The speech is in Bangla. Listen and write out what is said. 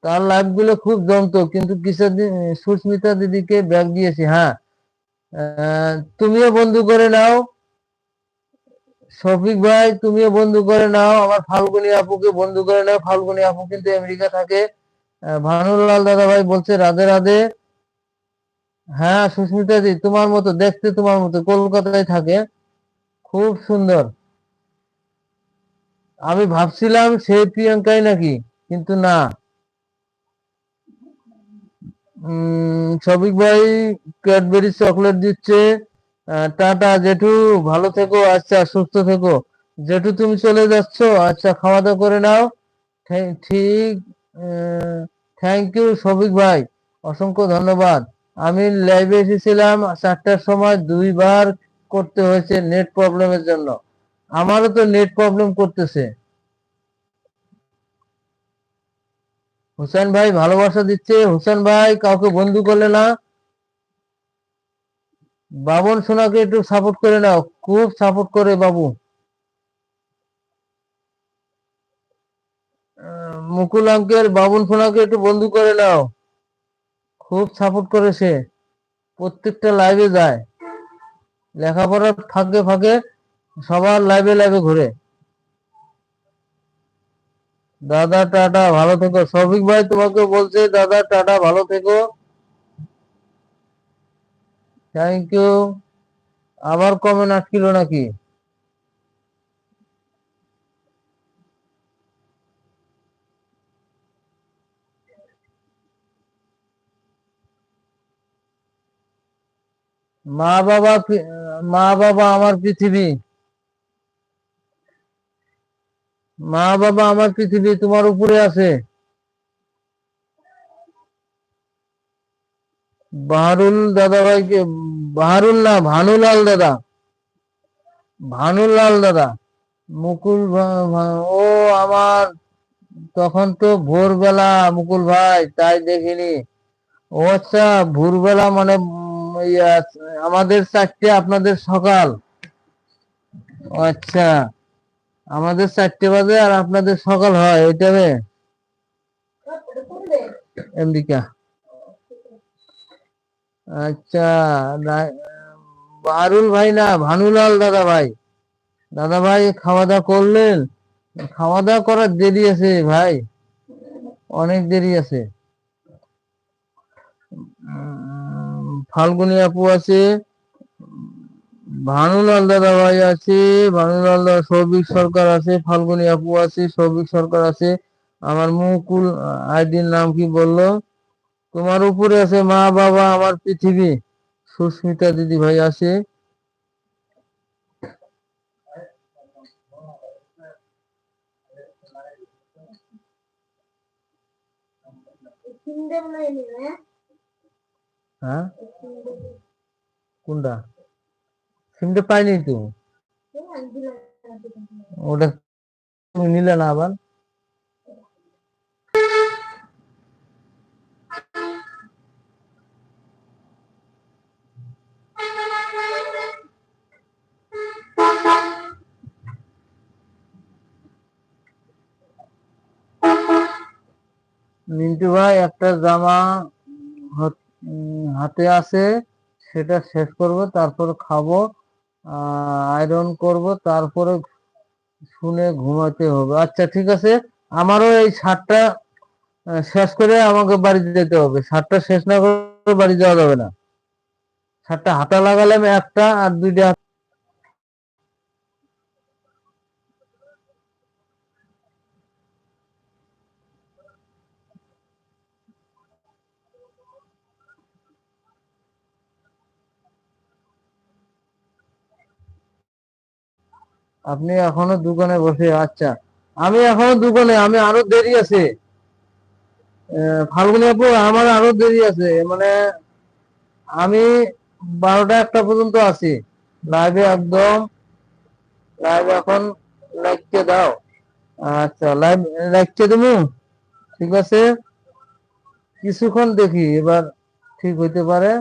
তার লাইভ গুলো খুব জমতো, কিন্তু কিছুদিন সুস্মিতা দিদিকে ব্যাগ দিয়েছি। হ্যাঁ, তুমিও বন্ধু করে নাও শফিক ভাই, তুমিও বন্ধু করে নাও, আমার ফাল্গুনী আপুকে বন্ধু করে নাও। ফাল্গুনী আপু কিন্তু আমেরিকা থাকে। ভানুলাল দাদা ভাই বলছে রাধে রাধে। হ্যাঁ সুস্মিতা দি তোমার মতো দেখতে, তোমার মতো, কলকাতায় থাকে, খুব সুন্দর। আমি ভাবছিলাম সে প্রিয়াঙ্কাই নাকি, কিন্তু না। শফিক ভাই ক্যাডবেরি চকলেট দিচ্ছে। টাটা জেঠু, ভালো থেকো। আচ্ছা সুস্থ থেকো জেঠু, তুমি চলে যাচ্ছ? আচ্ছা খাওয়া দাওয়া করে নাও। ঠিক। থ্যাংক ইউ শফিক ভাই, অসংখ্য ধন্যবাদ। আমি লাইভে এসেছিলাম 4টার সময়, 2বার করতে হয়েছে নেট প্রবলেমের জন্য। আমারও তো নেট প্রবলেম করতেছে। হুসেন ভাই ভালোবাসা দিচ্ছে। হুসেন ভাই কাউকে বন্ধু করলে না। বাবন সোনাকে একটু সাপোর্ট করে নাও, খুব সাপোর্ট করে বাবু। মুকুল আঙ্কেল বাবন সোনাকে একটু বন্ধু করে নাও, খুব সাপোর্ট করে সে, প্রত্যেকটা লাইভে যায়, লেখাপড়ার ফাঁকে ফাঁকে সবার লাইভে লাইভে ঘুরে। দাদা টাটা, ভালো থেকো। শফিক ভাই তোমাকে বলছে দাদা টাটা, ভালো থেকো। Thank you. আবার কমেন্ট আটকিল নাকি? মা বাবা মা বাবা আমার পৃথিবী। মা বাবা আমার পৃথিবী তোমার উপরে আছে। বাহারুল দাদা ভাইকে, বাহারুল না, ভানুলাল দাদা, ভানুলাল দাদা। মুকুল ও আমার, তখন তো ভোরবেলা মুকুল ভাই, তাই দেখিনি। ও আচ্ছা, ভোরবেলা মানে আমাদের 4টে, আপনাদের সকাল। ও আচ্ছা, আমাদের 4টে বাজে আর আপনাদের সকাল হয় ওইটাবে। আমেরিকা। আচ্ছা, বাহারুল ভাই না, ভানুলাল দাদা ভাই। দাদা ভাই খাওয়া দাওয়া করলেন? খাওয়া দাওয়া করার দেরি আছে ভাই, অনেক দেরি আছে। ফাল্গুনী আপু আছে, ভানুলাল দাদা ভাই আছে, ভানুলাল দাদা, সৌভিক সরকার আছে, ফাল্গুনী আপু আছে, সৌভিক সরকার আছে। আমার মুকুল আইডির নাম কি বললো? তোমার উপরে আছে মা বাবা আমার পৃথিবী, সুস্মিতা দিদি ভাই আছে। হ্যাঁ কোনটা? সিমটা পাইনি তো, ওটা তুমি নিলে না আবার? মিন্টু ভাই একটা জামা হাতে আছে, সেটা শেষ করব, তারপর খাবো, আয়রন করব, তারপরে শুনে ঘুমাতে হবে। আচ্ছা ঠিক আছে, আমারও এই শার্টটা শেষ করে আমাকে বাড়ি যেতে হবে। শার্টটা শেষ না করে বাড়ি যাওয়া যাবে না। শার্টটা হাতা লাগালাম একটা, আর 2টা। আপনি এখনো দোকানে বসে? আচ্ছা, আমি এখনো দোকানে, আমি আরো দেরি আছে। ফাল্গুনী আপু আমার আরো দেরি আছে, মানে আমি 12টা 1টা পর্যন্ত আছি লাইভে একদম। লাইভ এখন লাইককে দাও। আচ্ছা লাইভ লাইককে তুমি, ঠিক আছে, কিছুক্ষণ দেখি এবার ঠিক হইতে পারে।